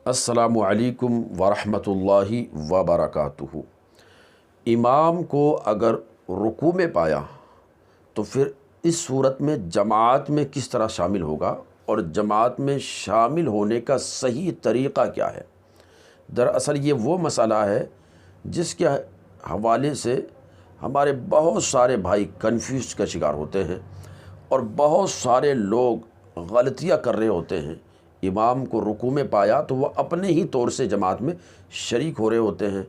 السلام علیکم ورحمۃ اللہ وبرکاتہ۔ امام کو اگر رکوع میں پایا تو پھر اس صورت میں جماعت میں کس طرح شامل ہوگا اور جماعت میں شامل ہونے کا صحیح طریقہ کیا ہے؟ دراصل یہ وہ مسئلہ ہے جس کے حوالے سے ہمارے بہت سارے بھائی کنفیوز کا شکار ہوتے ہیں اور بہت سارے لوگ غلطیاں کر رہے ہوتے ہیں۔ امام کو رکوع میں پایا تو وہ اپنے ہی طور سے جماعت میں شریک ہو رہے ہوتے ہیں،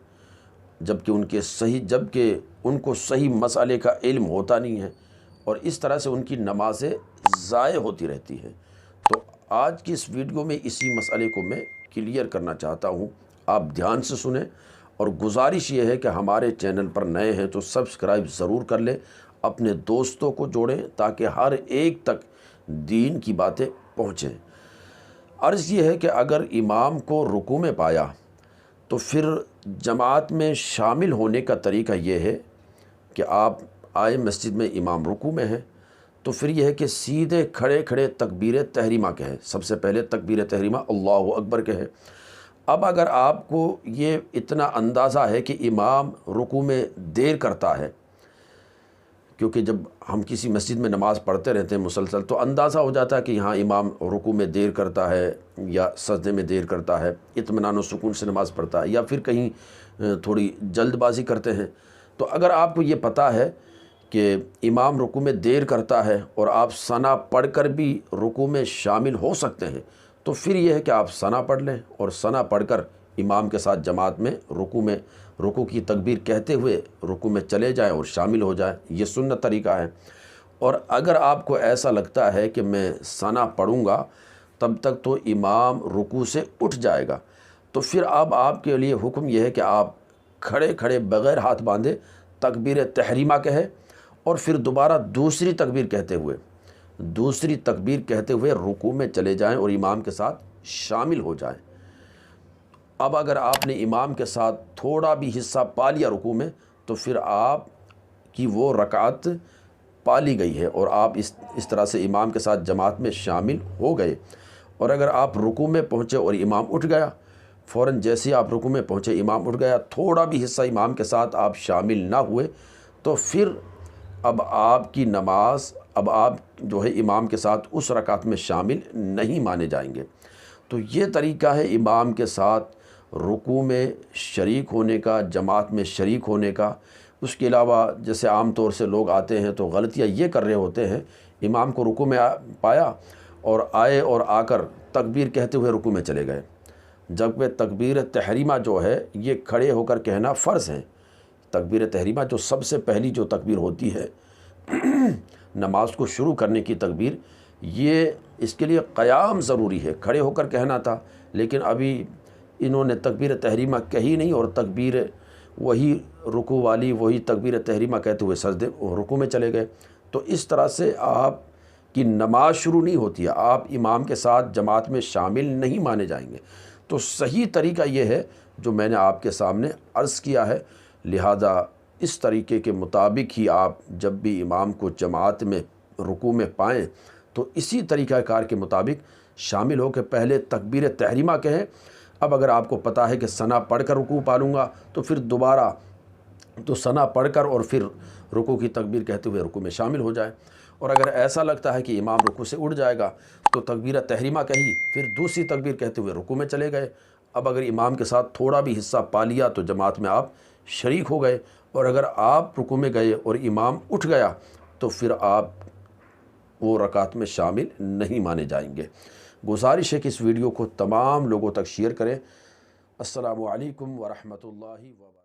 جبکہ ان کو صحیح مسئلے کا علم ہوتا نہیں ہے، اور اس طرح سے ان کی نمازیں ضائع ہوتی رہتی ہیں۔ تو آج کی اس ویڈیو میں اسی مسئلے کو میں کلیئر کرنا چاہتا ہوں، آپ دھیان سے سنیں، اور گزارش یہ ہے کہ ہمارے چینل پر نئے ہیں تو سبسکرائب ضرور کر لیں، اپنے دوستوں کو جوڑیں تاکہ ہر ایک تک دین کی باتیں پہنچیں۔ عرض یہ ہے کہ اگر امام کو رکوع میں پایا تو پھر جماعت میں شامل ہونے کا طریقہ یہ ہے کہ آپ آئے مسجد میں، امام رکوع میں ہے تو پھر یہ ہے کہ سیدھے کھڑے کھڑے تکبیر تحریمہ کہیں۔ سب سے پہلے تکبیر تحریمہ اللہ اکبر کہیں۔ اب اگر آپ کو یہ اتنا اندازہ ہے کہ امام رکوع میں دیر کرتا ہے، کیونکہ جب ہم کسی مسجد میں نماز پڑھتے رہتے ہیں مسلسل تو اندازہ ہو جاتا ہے کہ یہاں امام رکوع میں دیر کرتا ہے یا سجدے میں دیر کرتا ہے، اطمینان و سکون سے نماز پڑھتا ہے یا پھر کہیں تھوڑی جلد بازی کرتے ہیں۔ تو اگر آپ کو یہ پتہ ہے کہ امام رکوع میں دیر کرتا ہے اور آپ ثنا پڑھ کر بھی رکوع میں شامل ہو سکتے ہیں تو پھر یہ ہے کہ آپ ثنا پڑھ لیں اور ثنا پڑھ کر امام کے ساتھ جماعت میں رکوع کی تکبیر کہتے ہوئے رکوع میں چلے جائیں اور شامل ہو جائیں۔ یہ سنت طریقہ ہے۔ اور اگر آپ کو ایسا لگتا ہے کہ میں ثنا پڑھوں گا تب تک تو امام رکوع سے اٹھ جائے گا، تو پھر اب آپ کے لیے حکم یہ ہے کہ آپ کھڑے کھڑے بغیر ہاتھ باندھے تکبیر تحریمہ کہے اور پھر دوبارہ دوسری تکبیر کہتے ہوئے رکوع میں چلے جائیں اور امام کے ساتھ شامل ہو جائیں۔ اب اگر آپ نے امام کے ساتھ تھوڑا بھی حصہ پا لیا رکوع میں تو پھر آپ کی وہ رکعت پا لی گئی ہے اور آپ اس طرح سے امام کے ساتھ جماعت میں شامل ہو گئے۔ اور اگر آپ رکوع میں پہنچے اور امام اٹھ گیا، فوراً جیسے آپ رکوع میں پہنچے امام اٹھ گیا، تھوڑا بھی حصہ امام کے ساتھ آپ شامل نہ ہوئے تو پھر اب آپ کی نماز، اب آپ جو ہے امام کے ساتھ اس رکعت میں شامل نہیں مانے جائیں گے۔ تو یہ طریقہ ہے امام کے ساتھ رکوع میں شریک ہونے کا، جماعت میں شریک ہونے کا۔ اس کے علاوہ جیسے عام طور سے لوگ آتے ہیں تو غلطیاں یہ کر رہے ہوتے ہیں، امام کو رکوع میں پایا اور آئے اور آ کر تکبیر کہتے ہوئے رکوع میں چلے گئے، جبکہ تکبیر تحریمہ جو ہے یہ کھڑے ہو کر کہنا فرض ہے۔ تکبیر تحریمہ جو سب سے پہلی جو تکبیر ہوتی ہے نماز کو شروع کرنے کی تکبیر، یہ اس کے لیے قیام ضروری ہے، کھڑے ہو کر کہنا تھا، لیکن ابھی انہوں نے تکبیر تحریمہ کہی نہیں اور تکبیر وہی رکوع والی وہی تکبیر تحریمہ کہتے ہوئے سجدے رکوع میں چلے گئے۔ تو اس طرح سے آپ کی نماز شروع نہیں ہوتی ہے، آپ امام کے ساتھ جماعت میں شامل نہیں مانے جائیں گے۔ تو صحیح طریقہ یہ ہے جو میں نے آپ کے سامنے عرض کیا ہے، لہذا اس طریقے کے مطابق ہی آپ جب بھی امام کو جماعت میں رکوع میں پائیں تو اسی طریقہ کار کے مطابق شامل ہو کے پہلے تکبیر تحریمہ کہیں۔ اب اگر آپ کو پتہ ہے کہ ثنا پڑھ کر رکوع پا لوں گا تو پھر دوبارہ تو ثنا پڑھ کر اور پھر رکوع کی تکبیر کہتے ہوئے رکوع میں شامل ہو جائے۔ اور اگر ایسا لگتا ہے کہ امام رکوع سے اٹھ جائے گا تو تکبیر تحریمہ کہی، پھر دوسری تکبیر کہتے ہوئے رکوع میں چلے گئے۔ اب اگر امام کے ساتھ تھوڑا بھی حصہ پا لیا تو جماعت میں آپ شریک ہو گئے، اور اگر آپ رکوع میں گئے اور امام اٹھ گیا تو پھر آپ وہ رکعت میں شامل نہیں مانے جائیں گے۔ گزارش ہے کہ اس ویڈیو کو تمام لوگوں تک شیئر کریں۔ السلام علیکم ورحمۃ اللہ وبرکاتہ۔